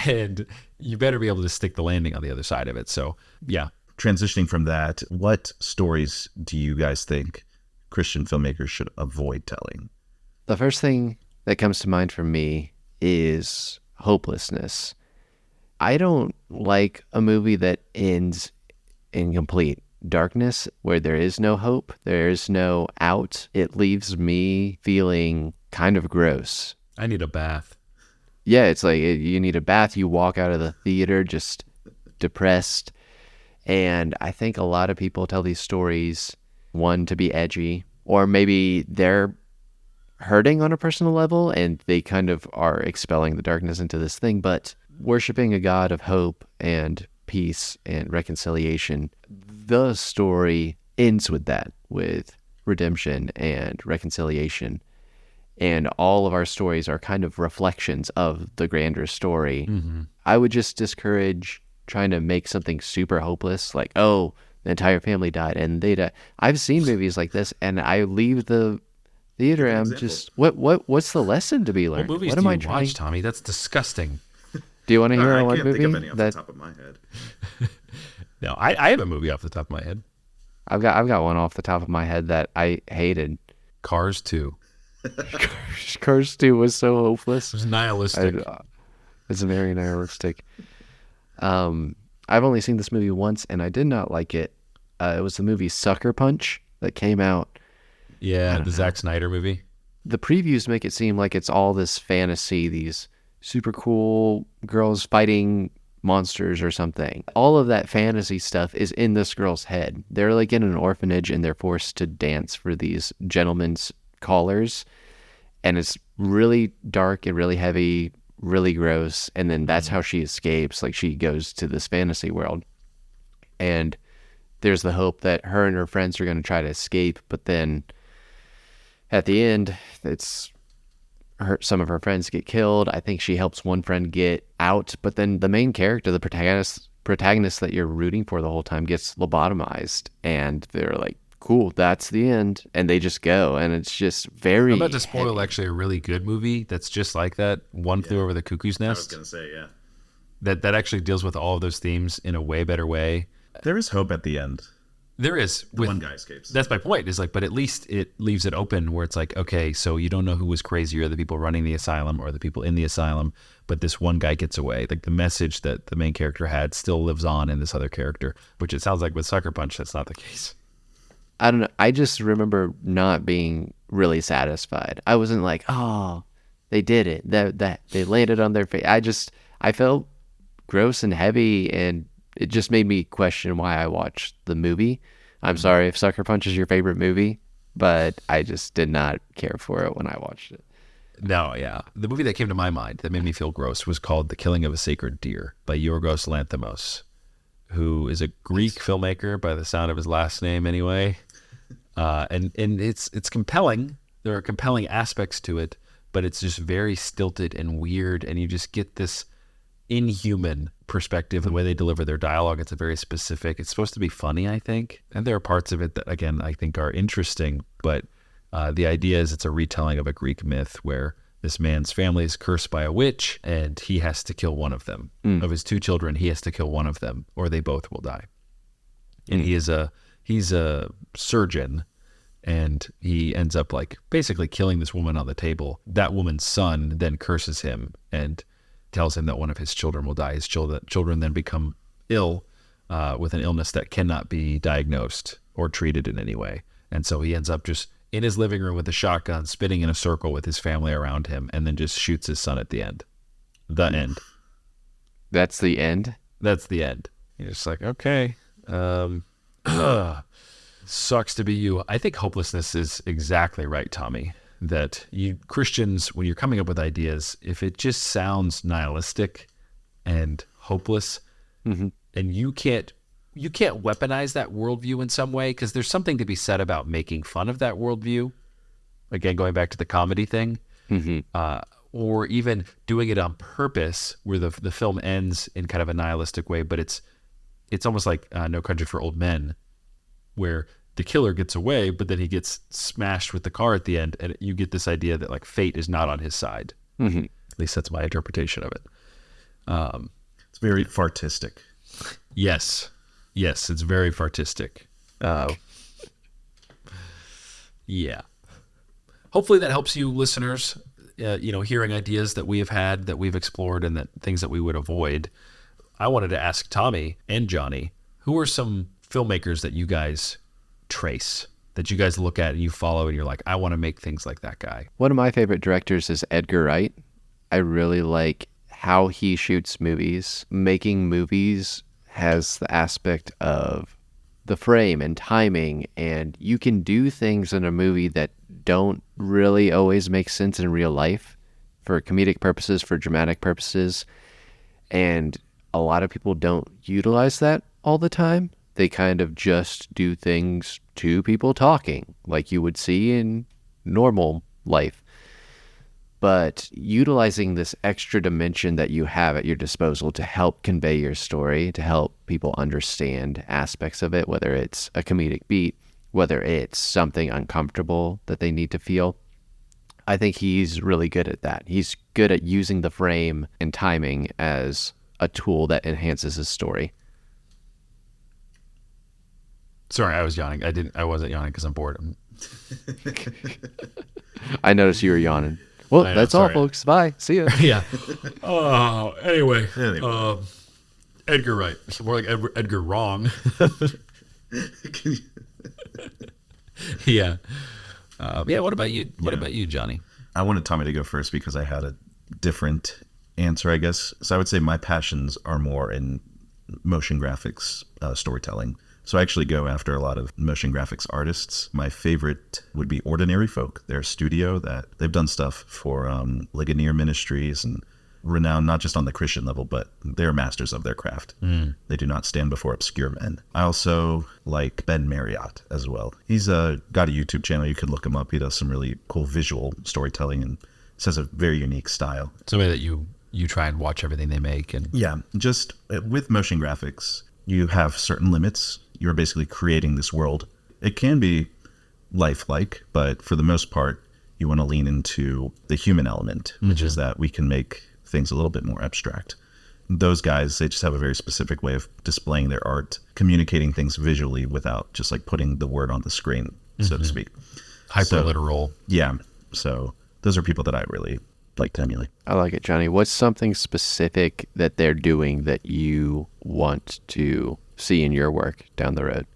Speaker 1: And you better be able to stick the landing on the other side of it. So, yeah.
Speaker 2: Transitioning from that, what stories do you guys think Christian filmmakers should avoid telling?
Speaker 3: The first thing that comes to mind for me is hopelessness. I don't like a movie that ends in complete darkness where there is no hope, there is no out. It leaves me feeling kind of gross.
Speaker 1: I need a bath.
Speaker 3: Yeah, it's like you need a bath. You walk out of the theater just depressed. And I think a lot of people tell these stories, one, to be edgy, or maybe they're hurting on a personal level and they kind of are expelling the darkness into this thing. But worshiping a God of hope and peace and reconciliation, the story ends with that, with redemption and reconciliation. And all of our stories are kind of reflections of the grander story.
Speaker 1: Mm-hmm.
Speaker 3: I would just discourage trying to make something super hopeless, like, oh, the entire family died and they died. I've seen movies like this, and I leave the theater and I'm just, what's the lesson to be learned?
Speaker 1: What movies
Speaker 3: what
Speaker 1: do
Speaker 3: am
Speaker 1: you
Speaker 3: I
Speaker 1: watch, Tommy? That's disgusting.
Speaker 3: Do you want to hear
Speaker 2: I
Speaker 3: one
Speaker 2: can't
Speaker 3: movie?
Speaker 2: think of any off the top of my head.
Speaker 1: No, I have a movie off the top of my head.
Speaker 3: I've got one off the top of my head that I hated.
Speaker 1: Cars 2.
Speaker 3: Cars 2 was so hopeless.
Speaker 1: It was nihilistic.
Speaker 3: It's very nihilistic. I've only seen this movie once, and I did not like it. It was the movie Sucker Punch that came out.
Speaker 1: Yeah, the Zack Snyder movie.
Speaker 3: The previews make it seem like it's all this fantasy, these super cool girls fighting monsters or something. All of that fantasy stuff is in this girl's head. They're like in an orphanage and they're forced to dance for these gentlemen's callers. And it's really dark and really heavy, really gross. And then that's how she escapes. Like, she goes to this fantasy world. And there's the hope that her and her friends are going to try to escape. But then at the end, some of her friends get killed. I think she helps one friend get out. But then the main character, the protagonist that you're rooting for the whole time, gets lobotomized. And they're like, cool, that's the end. And they just go. And it's just very
Speaker 1: I'm about to spoil
Speaker 3: heavy.
Speaker 1: actually a really good movie that's just like that. One Flew Over the Cuckoo's
Speaker 2: I was
Speaker 1: Nest.
Speaker 2: going to say, yeah.
Speaker 1: That actually deals with all of those themes in a way better way.
Speaker 2: There is hope at the end.
Speaker 1: There is.
Speaker 2: The one guy escapes.
Speaker 1: That's my point. Is like, but at least it leaves it open where it's like, okay, so you don't know who was crazier, the people running the asylum or the people in the asylum, but this one guy gets away. Like, the message that the main character had still lives on in this other character, which it sounds like with Sucker Punch, that's not the case.
Speaker 3: I don't know. I just remember not being really satisfied. I wasn't like, oh, they did it. That they landed on their face. I felt gross and heavy, and it just made me question why I watched the movie. I'm sorry if Sucker Punch is your favorite movie, but I just did not care for it when I watched it.
Speaker 1: No, yeah. The movie that came to my mind that made me feel gross was called The Killing of a Sacred Deer by Yorgos Lanthimos, who is a Greek filmmaker by the sound of his last name anyway. And it's compelling. There are compelling aspects to it, but it's just very stilted and weird, and you just get this inhuman perspective, the way they deliver their dialogue. It's a very specific, it's supposed to be funny, I think, and there are parts of it that, again, I think are interesting, but the idea is it's a retelling of a Greek myth where this man's family is cursed by a witch and he has to kill one of them. Of his 2 children, he has to kill one of them or they both will die. And he's a surgeon, and he ends up like basically killing this woman on the table. That woman's son then curses him and tells him that one of his children will die. His children then become ill with an illness that cannot be diagnosed or treated in any way. And so he ends up just in his living room with a shotgun, spinning in a circle with his family around him, and then just shoots his son at the end. The end.
Speaker 3: That's the end?
Speaker 1: That's the end. You're just like, okay. Sucks to be you. I think hopelessness is exactly right, Tommy. That you Christians, when you're coming up with ideas, if it just sounds nihilistic and hopeless, and you can't weaponize that worldview in some way, because there's something to be said about making fun of that worldview. Again, going back to the comedy thing, or even doing it on purpose, where the film ends in kind of a nihilistic way, but it's almost like No Country for Old Men, where the killer gets away, but then he gets smashed with the car at the end, and you get this idea that like fate is not on his side. At least that's my interpretation of it.
Speaker 2: It's very fartistic.
Speaker 1: Yes, it's very fartistic. Yeah. Hopefully that helps you, listeners. hearing ideas that we have had, that we've explored, and that things that we would avoid, I wanted to ask Tommy and Johnny, who are some filmmakers that you guys trace, that you guys look at and you follow and you're like, I want to make things like that guy?
Speaker 3: One of my favorite directors is Edgar Wright. I really like how he shoots movies. Making movies has the aspect of the frame and timing, and you can do things in a movie that don't really always make sense in real life for comedic purposes, for dramatic purposes, and a lot of people don't utilize that all the time. They kind of just do things to people talking like you would see in normal life. But utilizing this extra dimension that you have at your disposal to help convey your story, to help people understand aspects of it, whether it's a comedic beat, whether it's something uncomfortable that they need to feel, I think he's really good at that. He's good at using the frame and timing as a tool that enhances his story.
Speaker 1: Sorry, I was yawning. I wasn't yawning because I'm bored.
Speaker 3: I noticed you were yawning. Well, that's all, folks. Bye. See ya.
Speaker 1: Yeah. Anyway. Edgar Wright. It's more like Edgar Wrong. Yeah. What about you? What about you, Johnny?
Speaker 2: I wanted Tommy to go first because I had a different answer, I guess. So I would say my passions are more in motion graphics, storytelling. So I actually go after a lot of motion graphics artists. My favorite would be Ordinary Folk. They're a studio that they've done stuff for Ligonier Ministries and renowned not just on the Christian level, but they're masters of their craft. They do not stand before obscure men. I also like Ben Marriott as well. He's got a YouTube channel. You could look him up. He does some really cool visual storytelling and has a very unique style.
Speaker 1: Somebody that you try and watch everything they make. And
Speaker 2: yeah, just with motion graphics, you have certain limits. You're basically creating this world. It can be lifelike, but for the most part, you want to lean into the human element, which is that we can make things a little bit more abstract. Those guys, they just have a very specific way of displaying their art, communicating things visually without just like putting the word on the screen, so to speak.
Speaker 1: Hyper-literal.
Speaker 2: Yeah. So those are people that I really like to emulate.
Speaker 3: I like it, Johnny. What's something specific that they're doing that you want to see in your work down the road?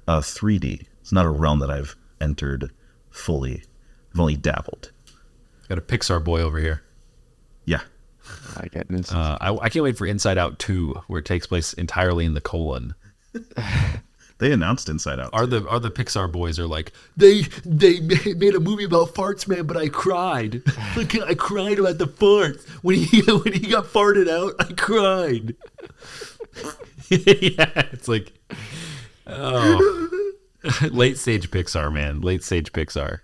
Speaker 2: 3D. It's not a realm that I've entered fully. I've only dabbled.
Speaker 1: Got a Pixar boy over here.
Speaker 2: Yeah.
Speaker 3: I get this.
Speaker 1: I can't wait for Inside Out 2, where it takes place entirely in the colon.
Speaker 2: They announced Inside Out.
Speaker 1: Are the Pixar boys are like, they made a movie about farts, man, but I cried. Look, I cried about the farts. When he got farted out, I cried. Yeah, it's like, late stage Pixar, man. Late stage Pixar.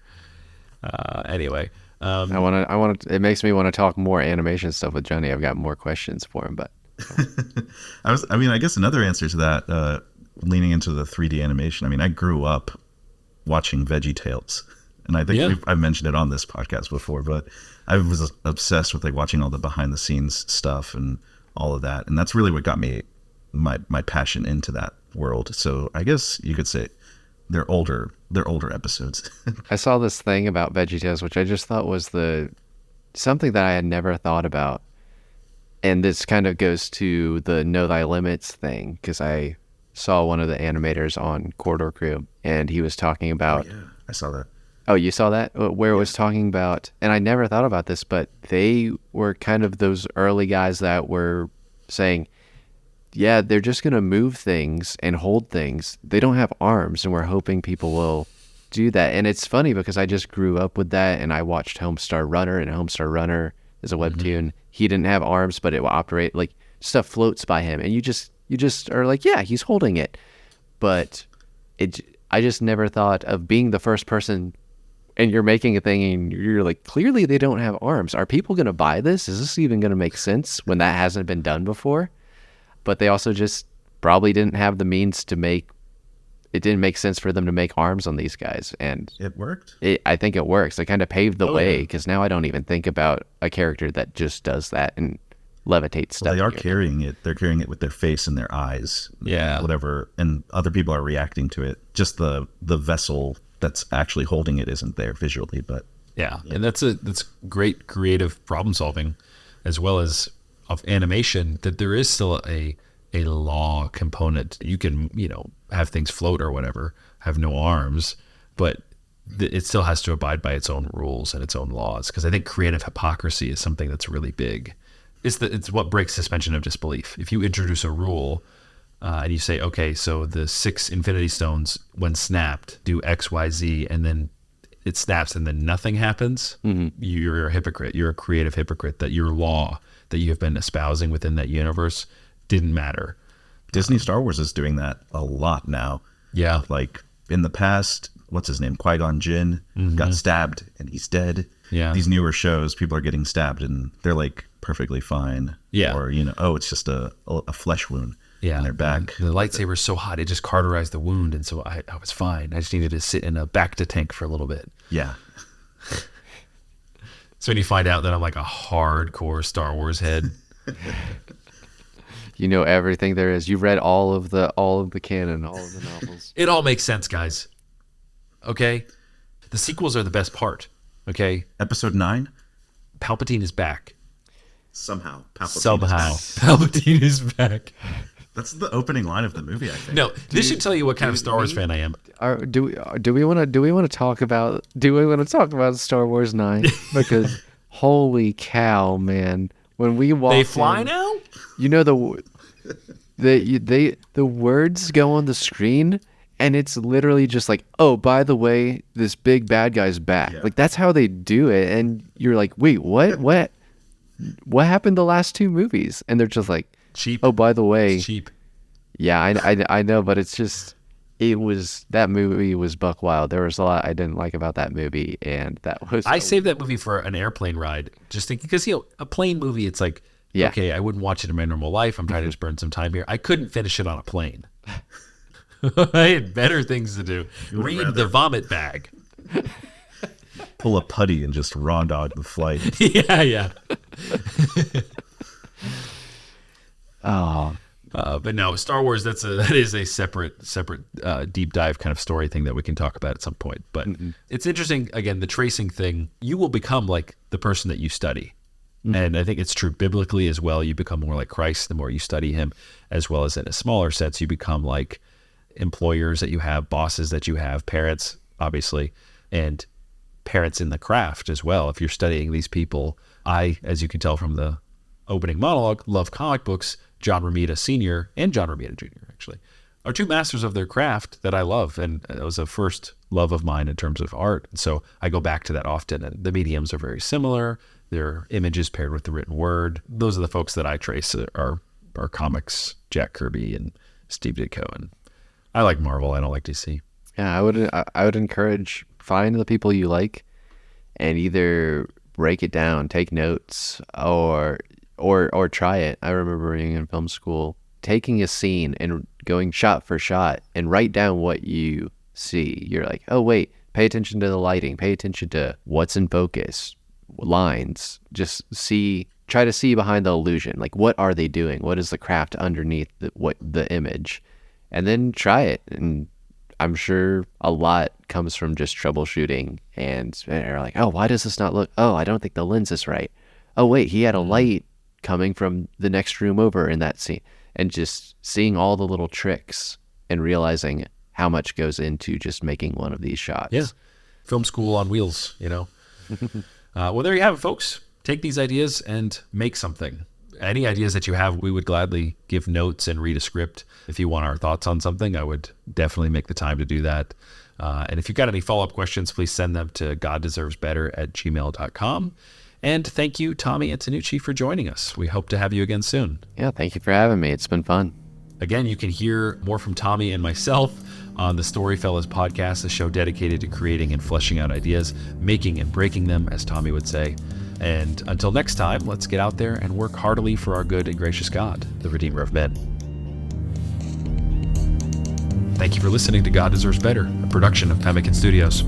Speaker 1: Anyway,
Speaker 3: I want to. It makes me want to talk more animation stuff with Johnny. I've got more questions for him, but
Speaker 2: I guess another answer to that, leaning into the 3D animation. I mean, I grew up watching VeggieTales, and I think I've mentioned it on this podcast before, but I was obsessed with like watching all the behind the scenes stuff and all of that, and that's really what got me my passion into that world. So I guess you could say they're older episodes.
Speaker 3: I saw this thing about VeggieTales, which I just thought was something that I had never thought about. And this kind of goes to the Know Thy Limits thing, because I saw one of the animators on Corridor Crew, and he was talking about...
Speaker 2: Oh, yeah, I saw that.
Speaker 3: Oh, you saw that? Where it was talking about... And I never thought about this, but they were kind of those early guys that were saying, yeah, they're just going to move things and hold things. They don't have arms, and we're hoping people will do that. And it's funny because I just grew up with that, and I watched Homestar Runner, and Homestar Runner is a webtoon. He didn't have arms, but it will operate, like, stuff floats by him, and you just are like, yeah, he's holding it. But I just never thought of being the first person, and you're making a thing, and you're like, clearly they don't have arms. Are people going to buy this? Is this even going to make sense when that hasn't been done before? But they also just probably didn't have the means to make, it didn't make sense for them to make arms on these guys. And
Speaker 2: it worked.
Speaker 3: I think it works. It kind of paved the way, because now I don't even think about a character that just does that and levitates stuff.
Speaker 2: Well, they are carrying it. They're carrying it with their face and their eyes.
Speaker 1: Yeah.
Speaker 2: Whatever. And other people are reacting to it. Just the vessel that's actually holding it isn't there visually, but
Speaker 1: Yeah, and that's great creative problem solving, as well as of animation. That there is still a law component. You can have things float or whatever, have no arms, but it still has to abide by its own rules and its own laws. Because I think creative hypocrisy is something that's really big. It's what breaks suspension of disbelief. If you introduce a rule and you say, okay, so the 6 Infinity Stones, when snapped, do X, Y, Z, and then it snaps and then nothing happens, you're a hypocrite. You're a creative hypocrite. That your law that you have been espousing within that universe didn't matter.
Speaker 2: Disney Star Wars is doing that a lot now.
Speaker 1: Yeah.
Speaker 2: Like in the past, what's his name? Qui-Gon Jinn got stabbed and he's dead.
Speaker 1: Yeah.
Speaker 2: These newer shows, people are getting stabbed and they're like perfectly fine.
Speaker 1: Yeah.
Speaker 2: Or, it's just a flesh wound.
Speaker 1: Yeah.
Speaker 2: In their back.
Speaker 1: The lightsaber's so hot, it just cauterized the wound. And so I was fine. I just needed to sit in a Bacta tank for a little bit.
Speaker 2: Yeah.
Speaker 1: So when you find out that I'm like a hardcore Star Wars head.
Speaker 3: You know everything there is. You read all of the canon, all of the novels.
Speaker 1: It all makes sense, guys. Okay? The sequels are the best part. Okay?
Speaker 2: Episode 9?
Speaker 1: Palpatine is back.
Speaker 2: Somehow.
Speaker 1: Palpatine is back.
Speaker 2: That's the opening line of the movie, I think.
Speaker 1: No, this should tell you what kind of Star Wars fan I am.
Speaker 3: Do we want to talk about Star Wars 9? Because holy cow, man! When we walk,
Speaker 1: they fly now.
Speaker 3: The words go on the screen, and it's literally just like, oh, by the way, this big bad guy's back. Yeah. Like that's how they do it, and you're like, wait, what? What happened the last 2 movies? And they're just like,
Speaker 1: cheap.
Speaker 3: Oh, by the way,
Speaker 1: it's cheap.
Speaker 3: Yeah, I know, but it's just that movie was buck wild. There was a lot I didn't like about that movie, and that was.
Speaker 1: I saved that movie for an airplane ride, just thinking because a plane movie, it's like, okay, I wouldn't watch it in my normal life. I'm trying to just burn some time here. I couldn't finish it on a plane. I had better things to do. Read the vomit bag.
Speaker 2: Pull a putty and just rondog the flight.
Speaker 1: Yeah.
Speaker 3: Oh.
Speaker 1: But no, Star Wars, that is a separate deep dive kind of story thing that we can talk about at some point. But it's interesting, again, the tracing thing, you will become like the person that you study. And I think it's true biblically as well. You become more like Christ the more you study him, as well as in a smaller sense, you become like employers that you have, bosses that you have, parents, obviously, and parents in the craft as well. If you're studying these people, I, as you can tell from the opening monologue, love comic books. John Romita Sr. and John Romita Jr. actually are 2 masters of their craft that I love. And it was a first love of mine in terms of art. And so I go back to that often, and the mediums are very similar. They're images paired with the written word. Those are the folks that I trace are comics, Jack Kirby and Steve Ditko. And I like Marvel. I don't like DC.
Speaker 3: Yeah, I would encourage, find the people you like and either break it down, take notes, or try it. I remember being in film school, taking a scene and going shot for shot and write down what you see. You're like, oh wait, pay attention to the lighting, pay attention to what's in focus, lines, just try to see behind the illusion. Like, what are they doing? What is the craft underneath the image? And then try it. And I'm sure a lot comes from just troubleshooting and they're like, oh, why does this not look? Oh, I don't think the lens is right. Oh wait, he had a light coming from the next room over in that scene, and just seeing all the little tricks and realizing how much goes into just making one of these shots.
Speaker 1: Yeah. Film school on wheels, Well, there you have it, folks. Take these ideas and make something. Any ideas that you have, we would gladly give notes and read a script. If you want our thoughts on something, I would definitely make the time to do that. And if you've got any follow-up questions, please send them to goddeservesbetter@gmail.com. And thank you, Tommy Antonucci, for joining us. We hope to have you again soon.
Speaker 3: Yeah, thank you for having me. It's been fun.
Speaker 1: Again, you can hear more from Tommy and myself on the StoryFellas podcast, a show dedicated to creating and fleshing out ideas, making and breaking them, as Tommy would say. And until next time, let's get out there and work heartily for our good and gracious God, the Redeemer of men. Thank you for listening to God Deserves Better, a production of PEMMICAN Studios.